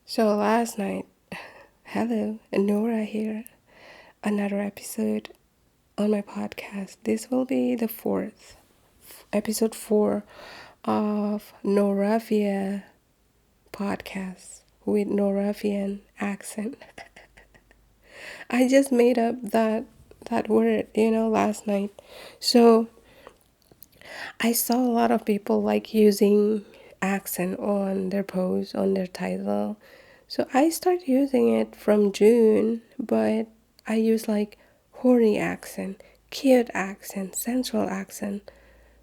So last night, hello, Nora here, another episode on my podcast. This will be the episode 4 of Noravia podcast with Noravian accent. I just made up that word, last night. So I saw a lot of people like using accent on their post, on their title. So I started using it from June, but I use like horny accent, cute accent, sensual accent.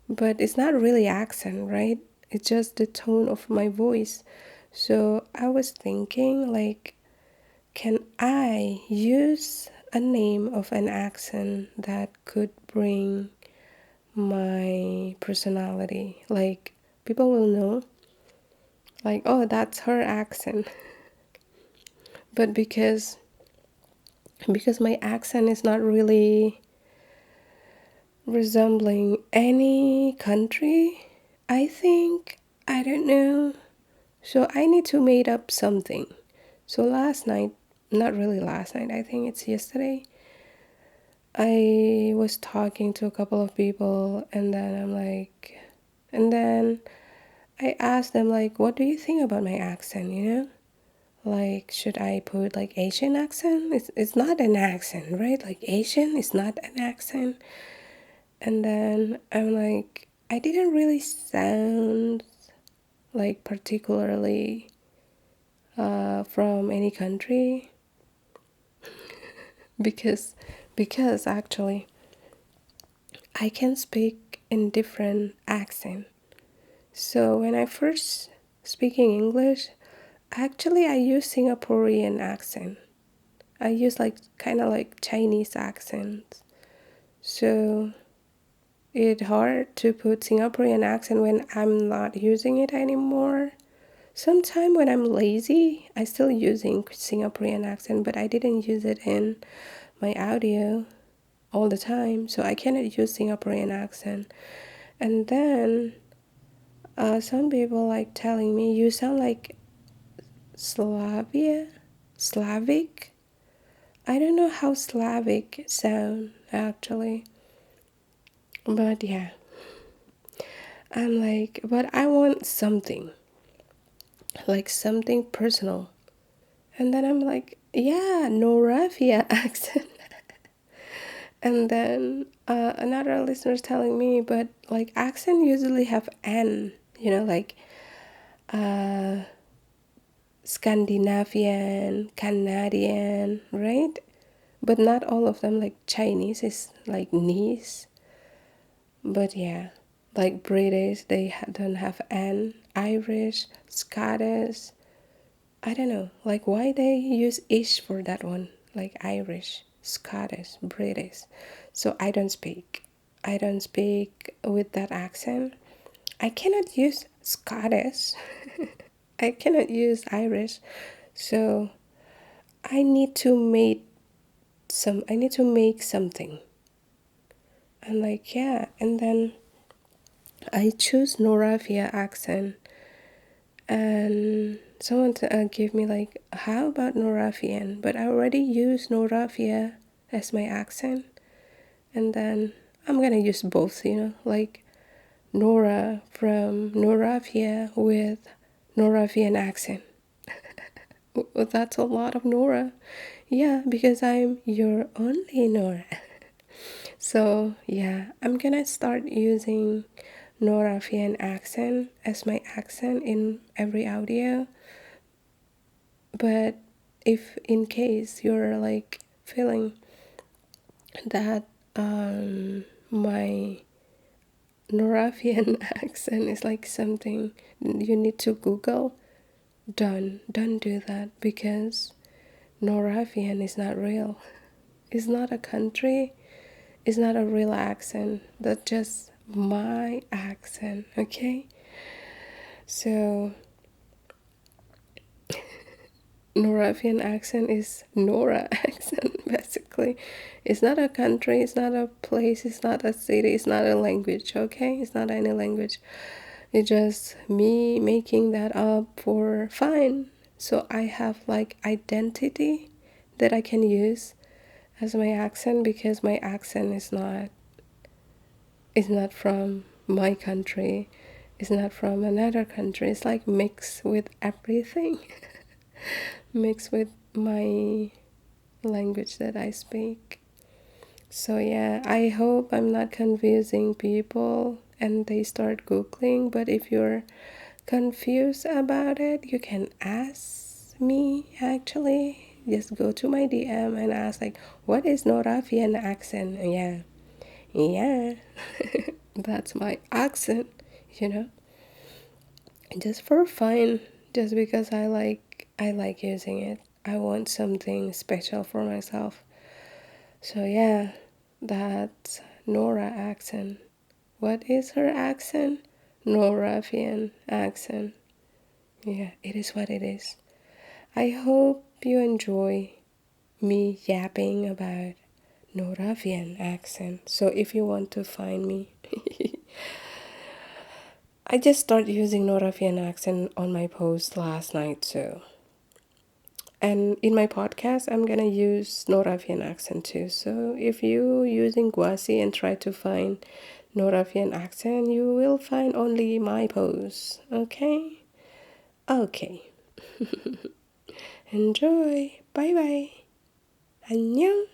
But it's not really accent, right? It's just the tone of my voice. So I was thinking like, can I use a name of an accent that could bring my personality? Like people will know, like, oh, that's her accent. But because my accent is not really resembling any country, I think, I don't know. So I need to make up something. So last night, not really last night, I think it's yesterday, I was talking to a couple of people and then I asked them like, what do you think about my accent? Like, should I put like Asian accent? It's not an accent, right? Like Asian is not an accent. And then I'm like, I didn't really sound like particularly from any country because actually I can speak in different accent. So when I first speaking English, actually I use Singaporean accent. I use like kind of like Chinese accent. So it's hard to put Singaporean accent when I'm not using it anymore. Sometime when I'm lazy, I still using Singaporean accent, but I didn't use it in my audio all the time, so I cannot use Singaporean accent. And then some people like telling me you sound like Slavic. I don't know how Slavic sound actually, but yeah, I'm like, but I want something like something personal. And then I'm like, yeah, Noravia accent. And then another listener's telling me, but like accent usually have N, like uh, Scandinavian, Canadian, right? But not all of them, like Chinese is like Nis. But yeah, like British, they don't have N. Irish, Scottish, I don't know, like why they use ish for that one, like Irish, Scottish, British. So I don't speak with that accent. I cannot use Scottish. I cannot use Irish. So I need to make something. And like yeah, and then I choose Noravia accent and someone gave me like, how about Noravian? But I already use Noravia as my accent, and then I'm gonna use both, like Nora from Noravia with Noravian accent. That's a lot of Nora. Yeah, because I'm your only Nora. So yeah, I'm gonna start using Noravian accent as my accent in every audio. But if in case you're like feeling that my Noravian accent is like something you need to Google, don't do that because Noravian is not real. It's not a country. It's not a real accent. That's just my accent, okay? So Noravian accent is Nora accent, basically. It's not a country, it's not a place, it's not a city, it's not a language, okay? It's not any language. It's just me making that up for fun. So I have like identity that I can use as my accent, because my accent is not from my country, it's not from another country. It's like mixed with everything, mixed with my language that I speak. So yeah, I hope I'm not confusing people and they start Googling, but if you're confused about it, you can ask me actually. Just go to my DM and ask like, what is Noravian accent? Yeah. Yeah. That's my accent, you know? Just for fun, just because I like using it. I want something special for myself. So yeah, that's Nora accent. What is her accent? Noravian accent. Yeah, it is what it is. I hope you enjoy me yapping about Noravian accent. So if you want to find me, I just started using Noravian accent on my post last night too. And in my podcast, I'm gonna use Noravian accent too. So if you using Guasi and try to find Noravian accent, you will find only my posts. Okay? Okay. Enjoy. Bye bye. 안녕.